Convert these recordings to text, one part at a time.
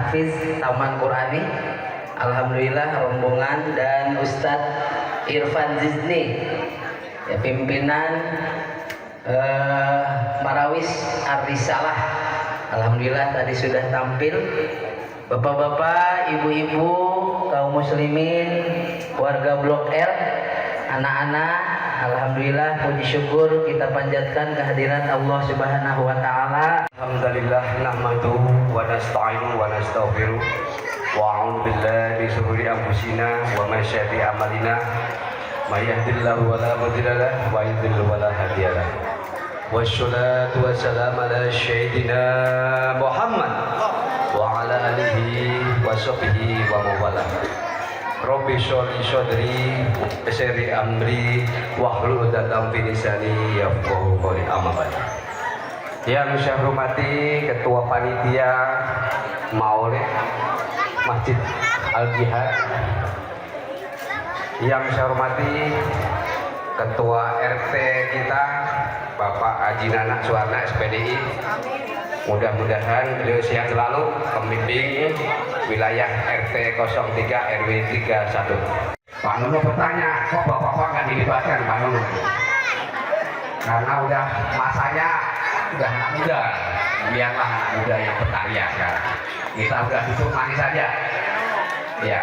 Tahfiz Taman Qurani. Alhamdulillah rombongan dan Ustadz Irfan Zizni ya, pimpinan Marawis Ar-Risalah. Alhamdulillah tadi sudah tampil. Bapak-bapak, ibu-ibu, kaum muslimin, warga Blok L, anak-anak, alhamdulillah puji syukur kita panjatkan kehadiran Allah Subhanahu wa taala. Alhamdulillah nahmaduhu wa nasta'inuhu wa nastaghfiruh wa a'udzu billahi min shururi anfusina wa min syarri a'malina may yahdihillahu wa la mudilla lahu wa yudlil wa la hadiya lahu. Wassalatu wassalamu ala sayyidina Muhammad wa ala alihi wa sahbihi wa mawalah. Rabbi sholli shodri yassir amri wahlul 'uqdatam min lisani yafqahu qawli. Amma ba'd. Yang saya hormati Ketua Panitia Maulid Masjid Al-Jihad, yang saya hormati Ketua RT kita Bapak Haji Nana Suwarna SPDI, mudah-mudahan beliau sehat selalu, pembimbing wilayah RT 03 RW 31. Pak Nunu bertanya, kok bapak-bapak nggak dilibatkan Pak Nunu? Karena udah masanya udah anak muda, biarlah anak muda yang berkarya sekarang. Kita udah duduk manis saja. Ya,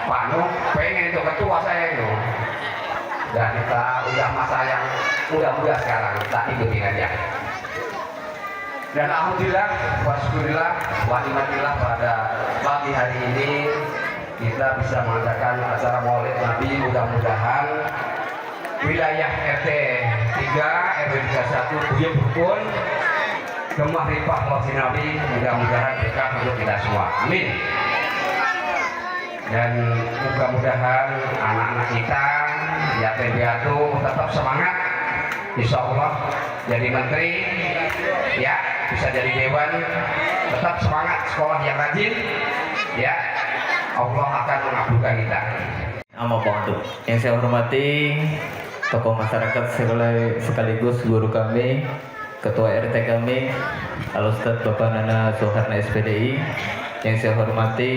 Pak Nunu pengen itu ketua saya itu. Dan kita udah masa yang muda-muda sekarang, kita ikutin aja. Dan alhamdulillah, wasyukurillah, wanimatillah pada pagi hari ini kita bisa mengadakan acara Maulid Nabi. Mudah-mudahan wilayah RT 3 RW 31 Buyut Rukun Gemah Ripah Maulid Nabi, mudah-mudahan berkah untuk kita semua. Amin. Dan mudah-mudahan anak-anak kita yatim piatu tetap semangat, insya Allah jadi menteri, ya bisa jadi dewan, tetap semangat sekolah yang rajin, ya Allah akan mengabulkan kita. Amma ba'du. Yang saya hormati tokoh masyarakat sekaligus guru kami, ketua RT kami, Al-Ustadz Bapak Nana Suwarna SPDI. Yang saya hormati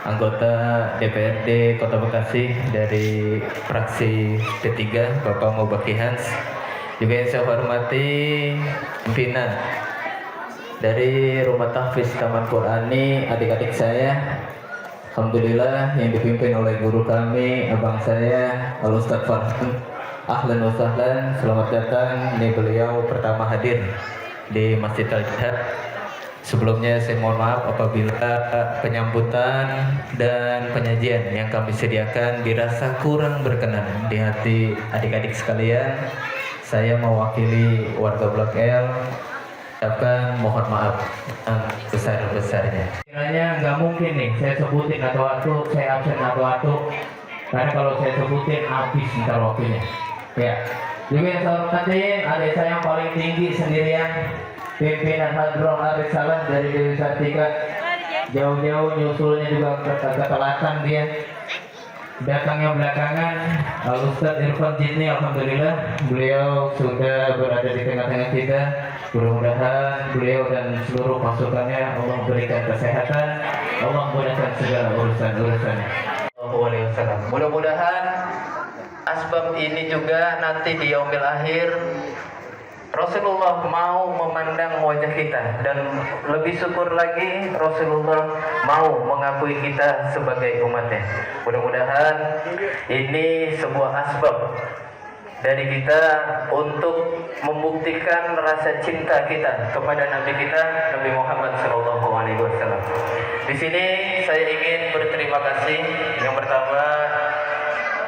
anggota DPRD Kota Bekasi dari fraksi P3 Bapak Mubaki Hans. Juga yang saya hormati pimpinan dari Rumah Tahfiz Taman Qurani, adik-adik saya. Alhamdulillah yang dipimpin oleh guru kami, abang saya Al-Ustadz Farhan. Ahlan wa sahlan, selamat datang. Ini beliau pertama hadir di Masjid Al-Jihad. Sebelumnya saya mohon maaf apabila penyambutan dan penyajian yang kami sediakan dirasa kurang berkenan di hati adik-adik sekalian. Saya mewakili warga Blok L ucapkan mohon maaf yang besar-besarnya. Kiranya nggak mungkin nih saya sebutin atau saya absen atau karena kalau saya sebutin habis ntar waktunya. Ya, juga yang saya hormatin adik saya yang paling tinggi sendirian, pimpinan Hadron Ar-Risalah dari Dewi Sartika, jauh-jauh nyusulnya juga ketelatan dia, datangnya belakangan. Al-Ustadz Irfan Zizni, alhamdulillah beliau sudah berada di tengah-tengah kita. Mudah-mudahan beliau dan seluruh pasukannya Allah berikan kesehatan, Allah mudahkan segala urusan-urusannya. Mudah-mudahan asbab ini juga nanti di yaumil akhir Rasulullah mau memandang wajah kita, dan lebih syukur lagi Rasulullah mau mengakui kita sebagai umatnya. Mudah-mudahan ini sebuah asbab dari kita untuk membuktikan rasa cinta kita kepada Nabi kita, Nabi Muhammad SAW. Di sini saya ingin berterima kasih yang pertama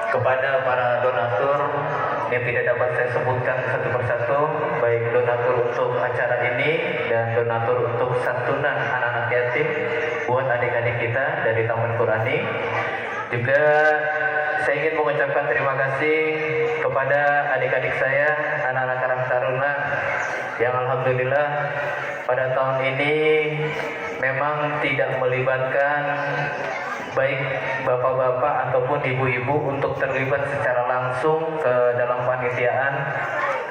kepada para donatur yang tidak dapat saya sebutkan satu persatu, baik donatur untuk acara ini dan donatur untuk santunan anak-anak yatim buat adik-adik kita dari Taman Qurani. Juga saya ingin mengucapkan terima kasih kepada adik-adik saya, anak-anak Karang Taruna, yang alhamdulillah pada tahun ini memang tidak melibatkan baik bapak-bapak ataupun ibu-ibu untuk terlibat secara langsung ke dalam panitiaan,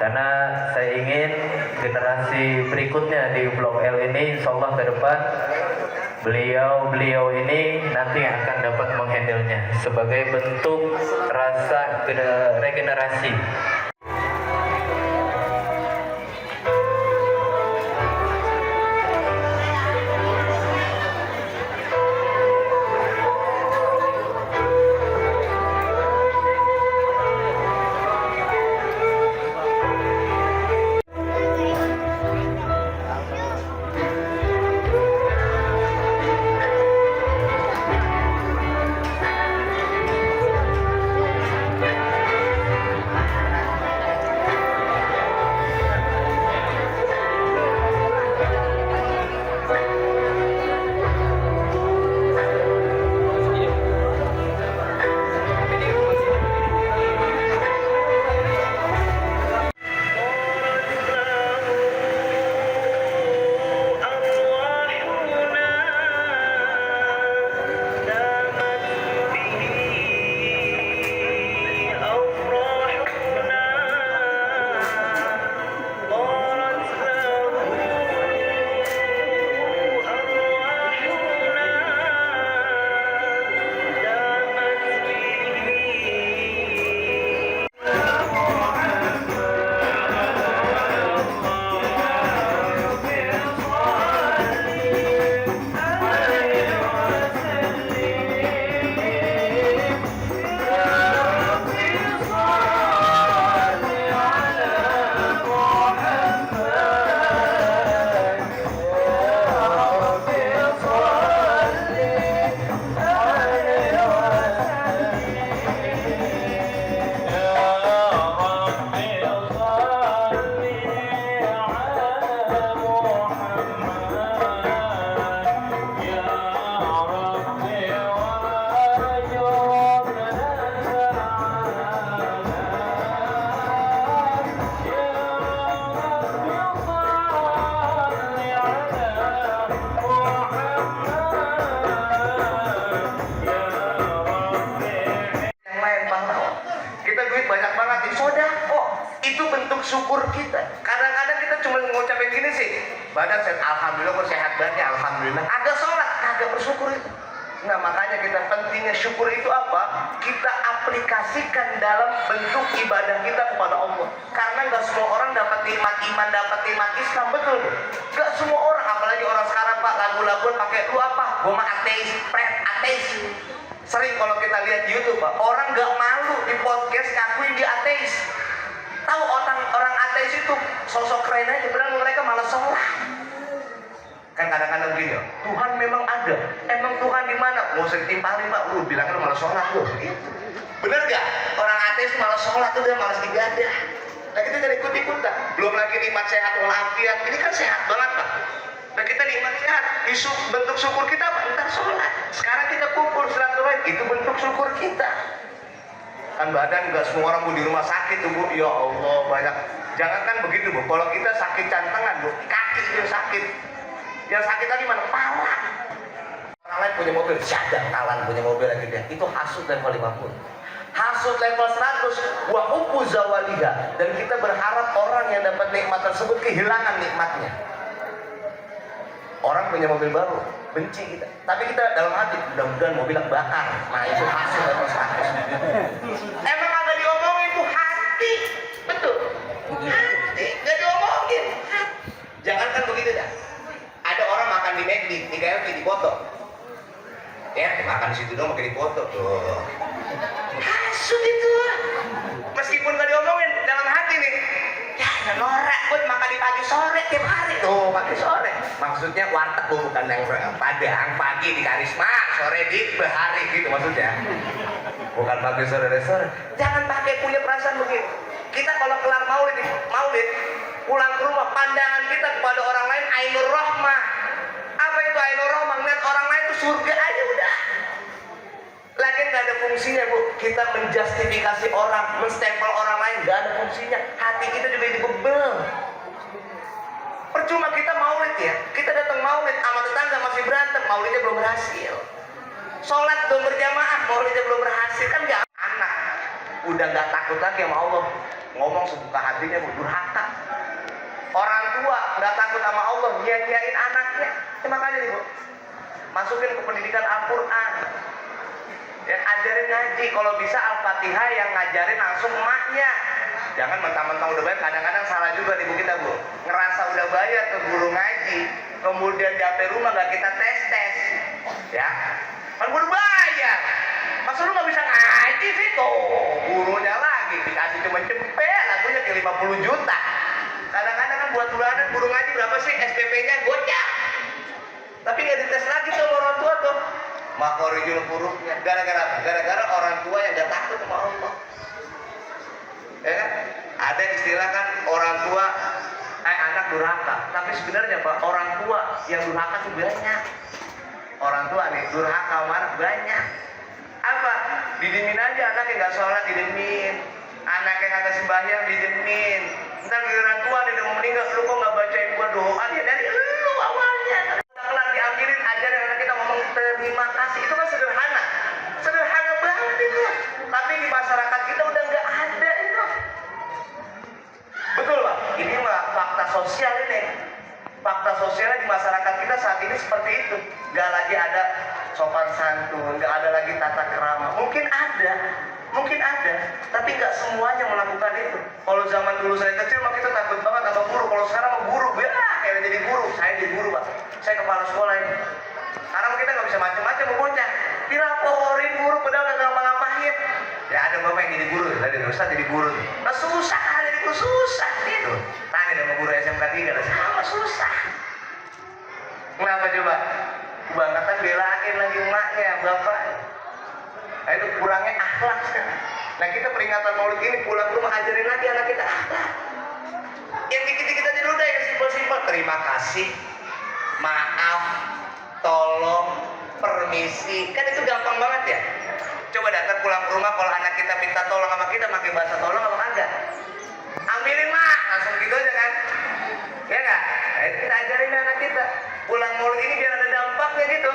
karena saya ingin generasi berikutnya di Blok L ini insya Allah ke depan Beliau ini nanti akan dapat menghandle-nya sebagai bentuk rasa regenerasi. Itu bentuk syukur kita. Kadang-kadang kita cuma ngucapin gini sih, badan sehat, alhamdulillah, kok sehat banget ya, alhamdulillah. Ada sholat, kagak bersyukur itu. Nah, makanya kita pentingnya syukur itu apa? Kita aplikasikan dalam bentuk ibadah kita kepada Allah. Karena nggak semua orang dapat nikmat iman, dapat nikmat Islam, betul Bu? Nggak semua orang, apalagi orang sekarang Pak, lagu-laguan pakai lu apa? Gua mah ateis, ateis. Sering kalau kita lihat di YouTube Pak, orang nggak malu di podcast ngakuin dia ateis. Tahu orang ateis itu sosok keren aja, padahal mereka malah sholat. Kan kadang-kadang gini, Tuhan memang ada. Emang Tuhan di mana? Mau setimpalin Pak, lu bilangnya lu malah sholat lu. Gitu. Bener gak? Orang ateis malah sholat tuh dia malas ibadah. Nah kita jadi ikut-ikutan. Belum lagi nikmat sehat walafiat. Ini kan sehat banget Pak. Nah kita nikmat sehat. Bentuk syukur kita apa? Ntar sholat. Sekarang kita kumpul silaturahim. Itu bentuk syukur kita. Kan badan nggak semua orang Bu di rumah sakit tuh Bu. Ya Allah banyak. Jangankan begitu Bu. Kalau kita sakit cantengan Bu, kaki itu sakit. Yang sakit lagi mana? Kepala. Orang lain punya mobil, syadang kalan punya mobil lagi dia. Itu hasud level 50. Hasud level 100. Wa hubbu zawaliha. Dan kita berharap orang yang dapat nikmat tersebut kehilangan nikmatnya. Orang punya mobil baru, benci kita. Tapi kita dalam hati, mudah-mudahan mobil bakar. Nah itu hasud level 100. Emang agak diomongin tuh hati. Betul. Hati, gak diomongin. Jangankan begitu dah. Ada orang makan di McD, di KFC, di foto. Ya, makan di situ dong, makan di foto tuh. Hasud itu. Meskipun gak diomongin, dalam hati nih. Ya, norak buat makan di pagi sore tiap hari. Tuh, pagi sore. Maksudnya warteg bukan yang Padang, pagi di Karisma, sore di Bahari gitu maksudnya. Bukan pagi sore sore. Jangan pakai punya perasaan begitu. Kita kalau kelar maulid, pulang ke rumah, pandangan kita kepada orang lain ainur rahmah. Apa itu ainur rahmah? Lihat orang lain itu surga aja udah. Lagi nggak ada fungsinya Bu. Kita menjustifikasi orang, menstempel orang lain, nggak ada fungsinya. Hati kita juga dibebel. Percuma kita maulid ya. Kita datang maulid, sama tetangga masih berantem, maulidnya belum berhasil. Sholat belum berjamaah, maulidnya belum berhasil, kan nggak. Anak udah nggak takut lagi sama Allah. Ngomong sebuka hatinya Bu, durhaka. Orang tua nggak takut sama Allah, nyanyain anaknya. Ya, makanya nih Bu, masukin ke pendidikan Al-Quran. Ya, ajarin ngaji. Kalau bisa Al-Fatihah yang ngajarin langsung emaknya. Jangan mentang-mentang udah bayar. Kadang-kadang salah juga nih Bu kita Bu. Ngerasa udah bayar ke guru ngaji, kemudian sampai rumah nggak kita tes. Ya, kan guru bayar. Masa lu nggak bisa ngaji sih tuh? Gurunya lagi dikasih cuma cepet, lagunya ke 50 juta. Kadang-kadang kan buat bulanan guru ngaji berapa sih SPP-nya gocap. Tapi nggak dites lagi tuh orang tua tuh. Makhorijul hurufnya. Gara-gara orang tua yang gak takut sama Allah. Ya kan? Ada istilah kan orang tua anak durhaka. Tapi sebenarnya Pak, orang tua yang durhaka itu banyak. Orang tua nih durhaka marah banyak. Apa? Didemin aja anaknya nggak sholat didemin. Anaknya kagak sembahyang didemin. Ntar giliran tua dia udah mau meninggal, lu kok nggak bacain gua doa? Ya dari lu awalnya. Kelar diambilin ajarin anak kita ngomong terima kasih. Itu kan sederhana banget itu. Tapi di masyarakat kita udah nggak ada itu. Betul Pak, ini mah fakta sosial ini. Fakta sosialnya di masyarakat kita saat ini seperti itu. Nggak lagi ada sopan santun, nggak ada lagi tata kerama. Mungkin ada, tapi nggak semuanya melakukan itu. Kalau zaman dulu saya kecil mah kita takut banget sama guru. Kalau sekarang mau guru, kayak jadi guru. Saya jadi guru Pak, saya kepala sekolah ini. Sekarang kita nggak bisa macam-macam mau bocah. Dilaporin guru padahal nggak ngapa-ngapain. Ya ada bapak yang jadi guru, tadi Ustaz jadi guru. Nah susah, jadi guru susah gitu. Tanya sama guru SMK 3, sama susah. Kenapa coba? Kebangetan belain lagi emaknya, bapak. Nah itu kurangnya akhlak sekarang. Nah kita peringatan maulid ini pulang rumah ajarin lagi anak kita akhlak. Yang dikit-dikit aja dulu deh, yang simpel-simpel. Terima kasih, maaf, tolong, permisi. Kan itu gampang banget ya. Coba datang pulang ke rumah kalau anak kita minta tolong sama kita pakai bahasa tolong apa enggak? Ambilin mak, langsung gitu aja kan. Ya enggak? Nah itu kita ajarin anak kita. Pulang maulid ini biar ada dampaknya gitu.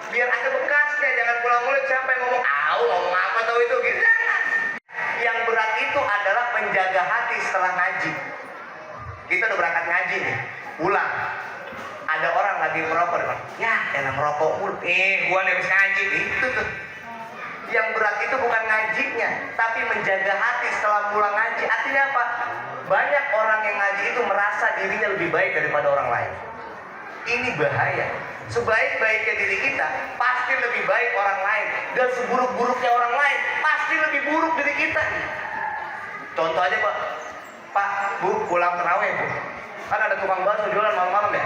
Biar ada bekasnya, jangan pulang maulid siapa yang ngomong ngomong apa tau itu gitu. Jangan. Yang berat itu adalah menjaga hati setelah ngaji. Kita udah berangkat ngaji nih, pulang. Ada orang lagi merokok, ya enak merokok mulu. Gua nih habis ngaji itu tuh. Yang berat itu bukan ngajinya, tapi menjaga hati setelah pulang ngaji. Artinya apa? Banyak orang yang ngaji itu merasa dirinya lebih baik daripada orang lain. Ini bahaya. Sebaik-baiknya diri kita pasti lebih baik orang lain, dan seburuk-buruknya orang lain pasti lebih buruk diri kita. Contoh aja Pak, Bu, pulang terawih Bu, kan ada tukang bakso jualan malam-malam ya.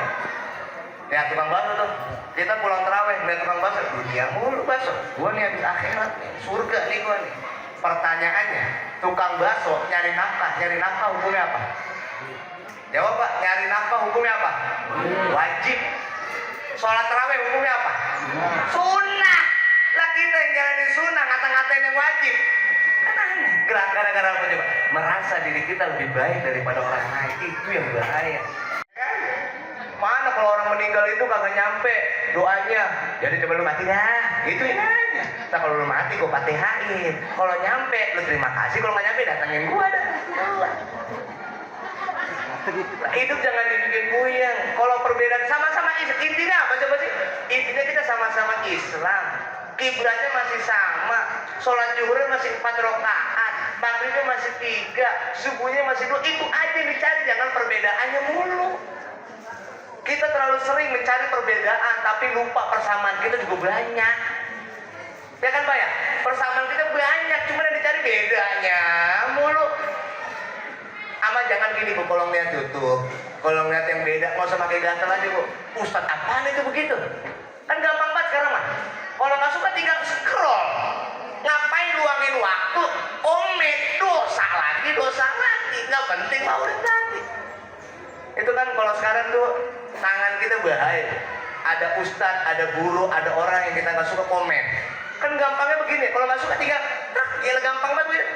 Ya tukang bakso tuh, kita pulang terawih lihat tukang bakso, dunia mulu bakso. Gua nih habis akhirat nih, surga nih gua nih. Pertanyaannya, tukang bakso nyari nafkah hukumnya apa? Jawab Pak, nyari nafkah hukumnya apa? Wajib. Sholat terawih hukumnya apa? Sunnah. Lah kita yang jalanin sunnah, ngata-ngatain yang wajib. Kan aneh. Gara-gara apa coba? Merasa diri kita lebih baik daripada orang lain. Itu yang bahaya. Mana kalau orang meninggal itu kagak nyampe doanya. Jadi coba lu mati dah. Itu yang aja. Nah kalau lu mati gua patihain. Kalau nyampe lu terima kasih. Kalau nggak nyampe datangin gua dah. Hidup jangan dibikin buyang. Kalau perbedaan sama-sama intinya apa coba sih? Intinya kita sama-sama Islam. Kiblatnya masih sama. Sholat zuhur masih 4 rakaat. Maghribnya masih 3. Subuhnya masih 2. Itu aja yang dicari, jangan perbedaannya mulu. Kita terlalu sering mencari perbedaan, tapi lupa persamaan kita juga banyak. Ya kan Pak ya? Persamaan kita banyak, cuma yang dicari bedanya mulu. Ama jangan gini Bu, kalau ngeliat YouTube, kalau ngeliat yang beda, nggak usah pakai gatel aja Bu. Ustadz apaan itu begitu? Kan gampang banget sekarang mah. Kalau nggak suka tinggal scroll. Ngapain luangin waktu? Komen, dosa lagi. Nggak penting maulid tadi. Itu kan kalau sekarang tuh tangan kita bahaya. Ada ustadz, ada guru, ada orang yang kita nggak suka komen. Kan gampangnya begini, kalau nggak suka tinggal, ya gampang banget.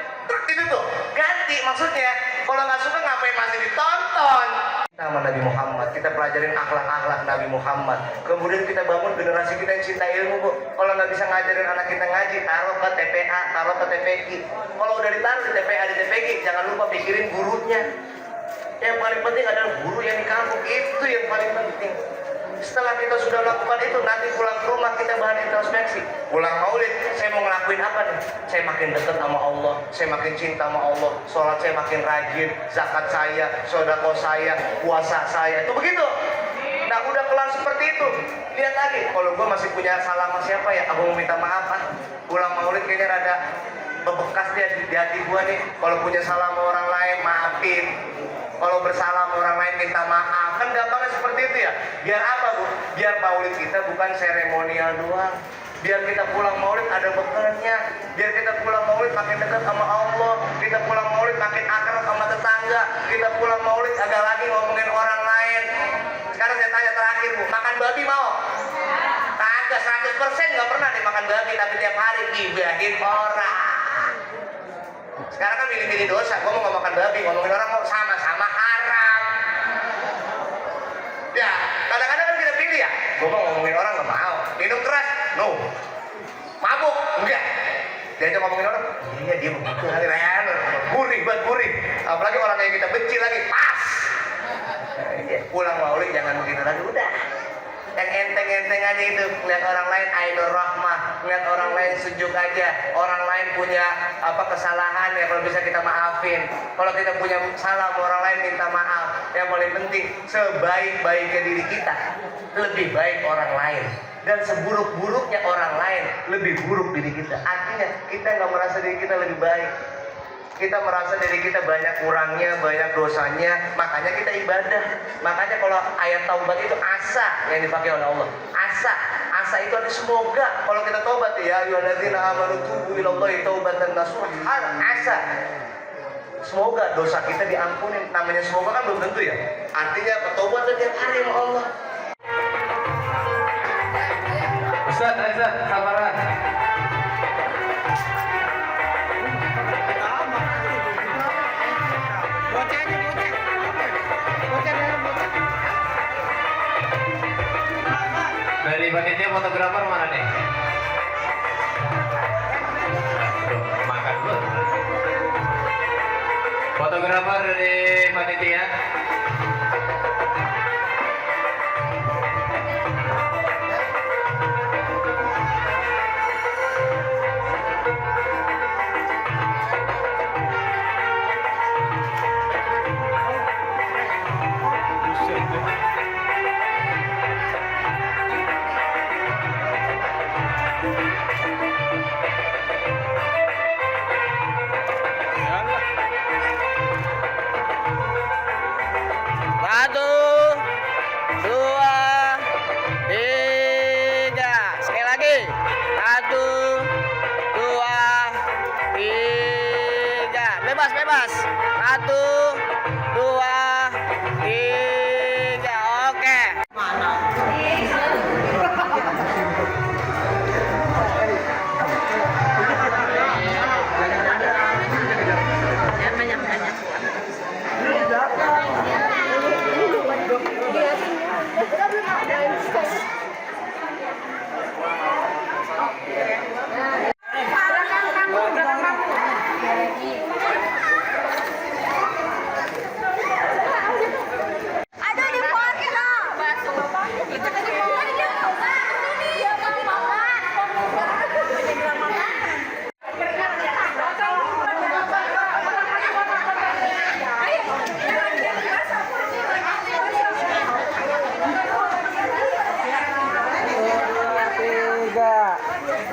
Itu tuh ganti maksudnya. Kalau nggak suka ngapain masih ditonton? Nama Nabi Muhammad, kita pelajarin akhlak-akhlak Nabi Muhammad. Kemudian kita bangun generasi kita yang cinta ilmu Bu. Kalau nggak bisa ngajarin anak kita ngaji, taruh ke TPA, taruh ke TPQ. Kalau udah ditaruh di TPA, di TPQ, jangan lupa pikirin gurunya. Yang paling penting adalah guru yang di kampung, itu yang paling penting. Setelah kita sudah lakukan itu, nanti pulang ke rumah kita bahan introspeksi. Pulang maulid, saya mau ngelakuin apa nih? Saya makin dekat sama Allah, saya makin cinta sama Allah, sholat saya makin rajin, zakat saya, sodako saya, puasa saya, itu begitu. Nah udah kelar seperti itu, lihat lagi, kalau gue masih punya salah sama siapa ya, aku mau minta maaf kan. Pulang maulid kayaknya rada bebekas dia di hati gue nih. Kalau punya salah sama orang lain, maafin. Kalau bersalah sama orang lain, minta maaf. Kan gampangnya seperti itu ya. Biar apa Bu? Biar maulid kita bukan seremonial doang. Biar kita pulang maulid ada bekalnya. Biar kita pulang maulid makin dekat sama Allah. Kita pulang maulid makin akrab sama tetangga. Kita pulang maulid agak lagi ngomongin orang lain. Sekarang saya tanya terakhir Bu, makan babi mau? Kagak, 100% nggak pernah nih makan babi, tapi tiap hari gibahin orang. Sekarang kan milih-milih dosa, gue mau nggak makan babi, ngomongin orang mau sama-sama haram. Ya, kadang-kadang kan kita pilih ya, gue mau ngomongin orang nggak mau, minum keras, no, mabuk, enggak. Diajak ngomongin orang, iya dia begitu kali Ren, gurih banget gurih. Apalagi orang yang kita benci lagi, pas. Pulang maulid jangan begitu lagi, udah. Yang enteng-enteng aja itu, ngeliat orang lain ainur rahmah, ngeliat orang lain sejuk aja, orang lain punya kesalahan ya, kalau bisa kita maafin. Kalau kita punya salah sama orang lain, minta maaf. Yang paling penting, sebaik-baiknya diri kita, lebih baik orang lain. Dan seburuk-buruknya orang lain, lebih buruk diri kita. Artinya kita nggak merasa diri kita lebih baik. Kita merasa diri kita banyak kurangnya, banyak dosanya, makanya kita ibadah. Makanya kalau ayat taubat itu asa yang dipakai oleh Allah. Asa itu artinya semoga kalau kita taubat ya, ayyuhalladzina amanu tubu ilallahi taubatan nasuha. Asa. Semoga dosa kita diampuni. Namanya semoga kan belum tentu ya. Artinya bertobat setiap hari sama Allah. Ustaz Reza, sabaran. Dari panitia fotografer mana nih? Bro, makan dulu. Fotografer dari panitia. Satu, dua, tiga. Sekali lagi. Satu, dua, tiga. Bebas, bebas. Satu, dua, tiga. Oke.